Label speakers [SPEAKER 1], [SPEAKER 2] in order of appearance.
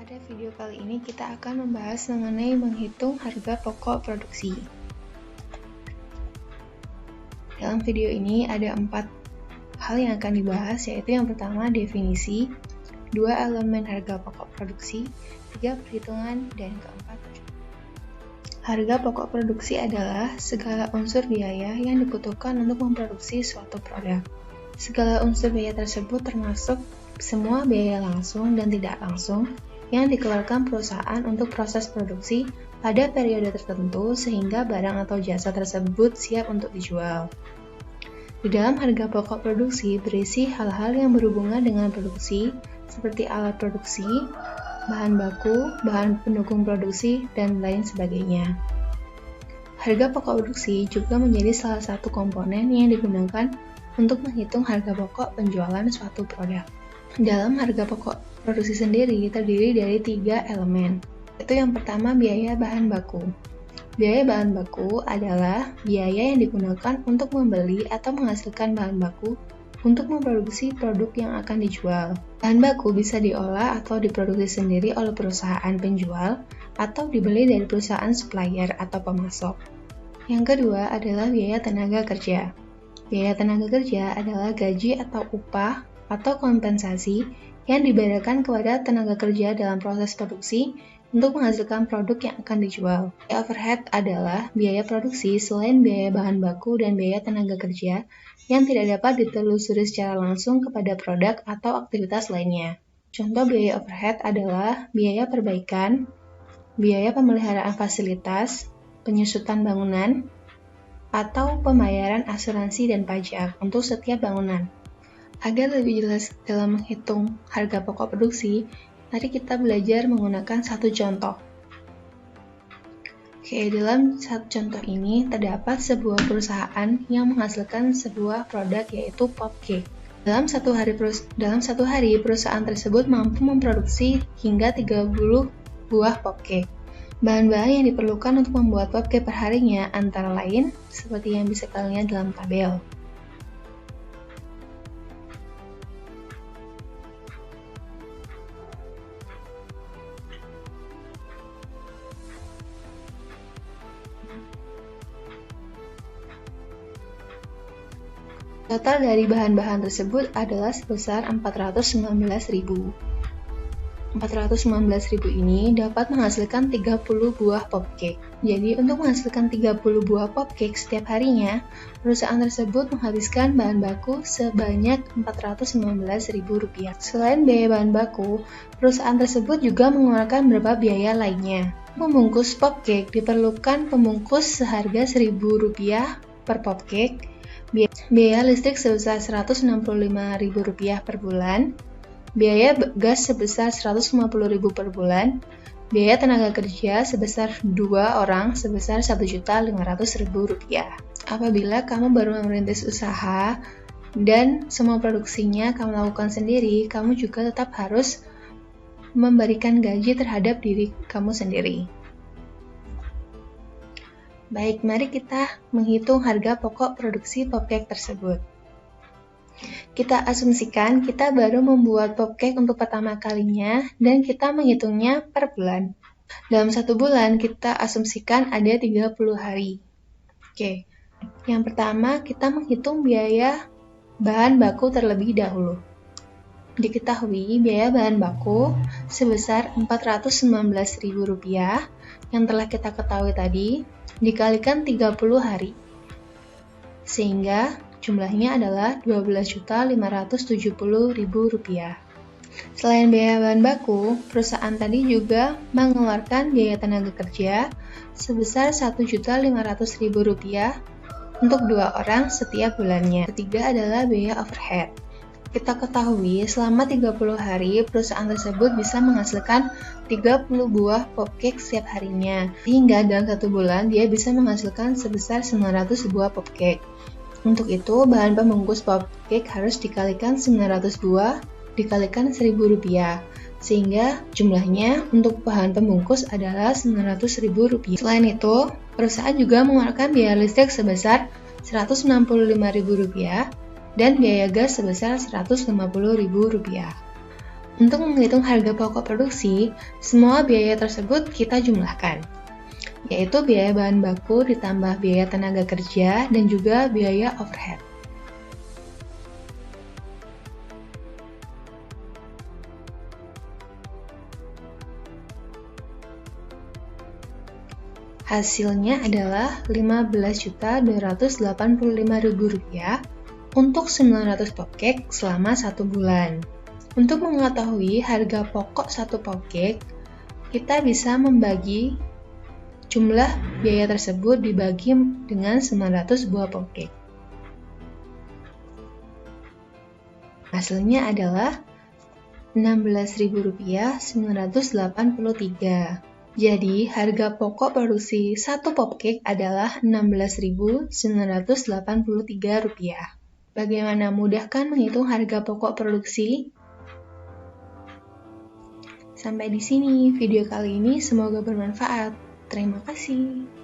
[SPEAKER 1] Pada video kali ini kita akan membahas mengenai menghitung harga pokok produksi. Dalam video ini ada 4 hal yang akan dibahas, yaitu yang pertama definisi, 2 elemen harga pokok produksi, 3 perhitungan, dan keempat harga pokok produksi adalah segala unsur biaya yang dibutuhkan untuk memproduksi suatu produk. Segala unsur biaya tersebut termasuk semua biaya langsung dan tidak langsung yang dikeluarkan perusahaan untuk proses produksi pada periode tertentu sehingga barang atau jasa tersebut siap untuk dijual. Di dalam harga pokok produksi berisi hal-hal yang berhubungan dengan produksi seperti alat produksi, bahan baku, bahan pendukung produksi, dan lain sebagainya. Harga pokok produksi juga menjadi salah satu komponen yang digunakan untuk menghitung harga pokok penjualan suatu produk. Dalam harga pokok produksi sendiri terdiri dari 3 elemen, yaitu yang pertama biaya bahan baku. Biaya bahan baku adalah biaya yang digunakan untuk membeli atau menghasilkan bahan baku untuk memproduksi produk yang akan dijual. Bahan baku bisa diolah atau diproduksi sendiri oleh perusahaan penjual atau dibeli dari perusahaan supplier atau pemasok. Yang kedua adalah biaya tenaga kerja. Biaya tenaga kerja adalah gaji atau upah atau kompensasi yang dibayarkan kepada tenaga kerja dalam proses produksi untuk menghasilkan produk yang akan dijual. Biaya overhead adalah biaya produksi selain biaya bahan baku dan biaya tenaga kerja yang tidak dapat ditelusuri secara langsung kepada produk atau aktivitas lainnya. Contoh biaya overhead adalah biaya perbaikan, biaya pemeliharaan fasilitas, penyusutan bangunan, atau pembayaran asuransi dan pajak untuk setiap bangunan. Agar lebih jelas dalam menghitung harga pokok produksi, mari kita belajar menggunakan satu contoh. Dalam satu contoh ini terdapat sebuah perusahaan yang menghasilkan sebuah produk yaitu pop cake. Dalam satu hari perusahaan tersebut mampu memproduksi hingga 30 buah pop cake. Bahan-bahan yang diperlukan untuk membuat pop cake perharinya antara lain seperti yang bisa kalian lihat dalam tabel. Total dari bahan-bahan tersebut adalah sebesar 419.000. 419.000 ini dapat menghasilkan 30 buah pop cake. Jadi untuk menghasilkan 30 buah pop cake setiap harinya, perusahaan tersebut menghabiskan bahan baku sebanyak Rp419.000. Selain biaya bahan baku, perusahaan tersebut juga mengeluarkan beberapa biaya lainnya. Membungkus pop cake diperlukan pembungkus seharga Rp1.000 per pop cake. Biaya listrik sebesar Rp165.000 per bulan, biaya gas sebesar Rp150.000 per bulan, biaya tenaga kerja sebesar 2 orang sebesar Rp1.500.000. Apabila kamu baru merintis usaha dan semua produksinya kamu lakukan sendiri, kamu juga tetap harus memberikan gaji terhadap diri kamu sendiri. Baik, mari kita menghitung harga pokok produksi pop cake tersebut. Kita asumsikan kita baru membuat pop cake untuk pertama kalinya dan kita menghitungnya per bulan. Dalam 1 bulan kita asumsikan ada 30 hari. Yang pertama kita menghitung biaya bahan baku terlebih dahulu. Diketahui biaya bahan baku sebesar Rp419.000 yang telah kita ketahui tadi dikalikan 30 hari, sehingga jumlahnya adalah Rp12.570.000. Selain biaya bahan baku, perusahaan tadi juga mengeluarkan biaya tenaga kerja sebesar Rp1.500.000 untuk 2 orang setiap bulannya. Ketiga adalah biaya overhead. Kita ketahui selama 30 hari perusahaan tersebut bisa menghasilkan 30 buah pop cake setiap harinya, sehingga dalam 1 bulan dia bisa menghasilkan sebesar 900 buah pop cake. Untuk itu bahan pembungkus pop cake harus dikalikan 900 buah dikalikan Rp1.000, sehingga jumlahnya untuk bahan pembungkus adalah Rp900.000. Selain itu, perusahaan juga mengeluarkan biaya listrik sebesar Rp165.000 dan biaya gas sebesar Rp150.000. Untuk menghitung harga pokok produksi, semua biaya tersebut kita jumlahkan, yaitu biaya bahan baku ditambah biaya tenaga kerja dan juga biaya overhead. Hasilnya adalah Rp15.285.000 untuk 900 popcake selama 1 bulan. Untuk mengetahui harga pokok satu popcake, kita bisa membagi jumlah biaya tersebut dibagi dengan 900 buah popcake. Hasilnya adalah Rp16.983. Jadi, harga pokok produksi satu popcake adalah Rp16.983. Bagaimana mudah kan menghitung harga pokok produksi? Sampai di sini video kali ini, semoga bermanfaat. Terima kasih.